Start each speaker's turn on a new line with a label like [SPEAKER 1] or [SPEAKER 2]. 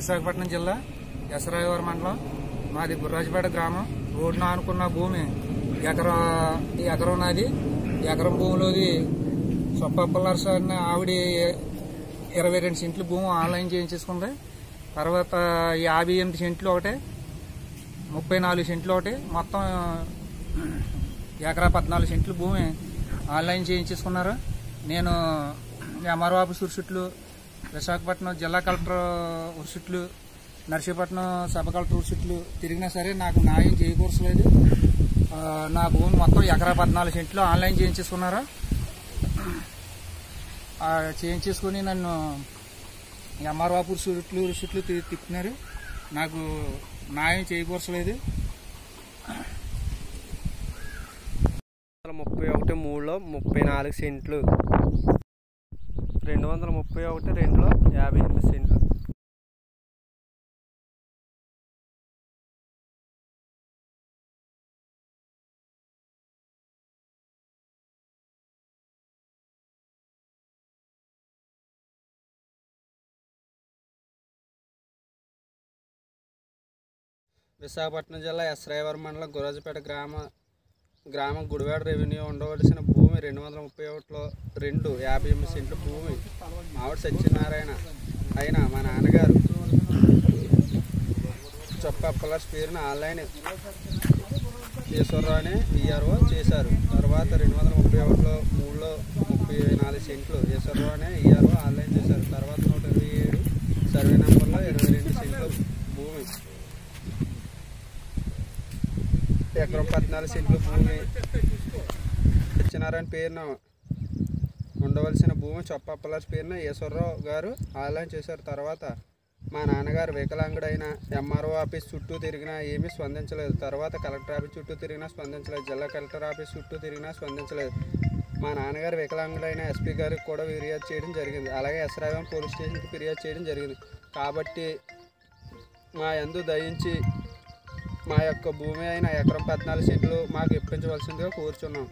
[SPEAKER 1] విశాఖపట్నం జిల్లా ఎస్రాయవరం మండలం మాది గుర్రాజపేట గ్రామం. రోడ్డున ఆనుకున్న భూమి ఎకరం నాది. ఎకరం భూమిలోది సొప్పల్లర్స్ అన్న ఆవిడ 22 సెంట్లు భూమి ఆన్లైన్ చేయించేసుకుంది. తర్వాత 58 సెంట్లు ఒకటి, 34 సెంట్లు ఒకటి, మొత్తం ఎకరా 14 సెంట్లు భూమి ఆన్లైన్ చేయించేసుకున్నారు. నేను ఎంఆర్ఓ ఆఫీస్ ఉరుసుట్లు, విశాఖపట్నం జిల్లా కలెక్టర్ ఉరుసుట్లు, నర్సీపట్నం సబ్ కలెక్టర్ ఉరుసుట్లు తిరిగినా సరే నాకు న్యాయం చేకూర్చలేదు. నా భూమి మొత్తం ఎకరా 14 సెంట్లు ఆన్లైన్ చేయించేసుకున్నారు. చేయించేసుకుని నన్ను ఎంఆర్ఓ ఆఫీస్ ఉరుసుట్లు తిప్పినారు. నాకు న్యాయం చేకూర్చలేదు.
[SPEAKER 2] 231(3)లో 34 సెంట్లు, 231(2)లో 58 సెంట్లు. విశాఖపట్నం జిల్లా ఎస్రాయవరం మండలం గుర్రాజపేట గ్రామం గుడివాడ రెవెన్యూ ఉండవలసిన భూమి 231లో 58 సెంట్ల భూమి ఆవిడ సత్యనారాయణ అయిన మా నాన్నగారు చొప్పల్లర్స్ పేరున ఆన్లైన్ ఈశ్వరరావు అనే ఈఆర్ఓ చేశారు. తర్వాత 231లో 3లో 34 సెంట్లు ఈశ్వరరావు అనే ఈఆర్ఓ ఆన్లైన్ చేశారు. తర్వాత 127 సర్వే నెంబర్లో 22 సెంట్ల భూమి ఎకరం 14 సెంట్లు భూమి సత్యనారాయణ పేరున ఉండవలసిన భూమి చొప్పల్లర్స్ పేరున ఈశ్వరరావు గారు ఆన్లైన్ చేశారు. తర్వాత మా నాన్నగారు వికలాంగుడైన ఎంఆర్ఓ ఆఫీస్ చుట్టూ తిరిగినా ఏమీ స్పందించలేదు. తర్వాత కలెక్టర్ ఆఫీస్ చుట్టూ తిరిగినా స్పందించలేదు. జిల్లా కలెక్టర్ ఆఫీస్ చుట్టూ తిరిగినా స్పందించలేదు. మా నాన్నగారు వికలాంగుడైన ఎస్పీ గారికి కూడా ఫిర్యాదు చేయడం జరిగింది. అలాగే ఎస్రాయవరం పోలీస్ స్టేషన్కి ఫిర్యాదు చేయడం జరిగింది. కాబట్టి మా యందు దయించి మా యొక్క భూమి అయిన ఎకరం 14 సెంట్లు మాకు ఇప్పించవలసిందిగా కోరుచున్నాం.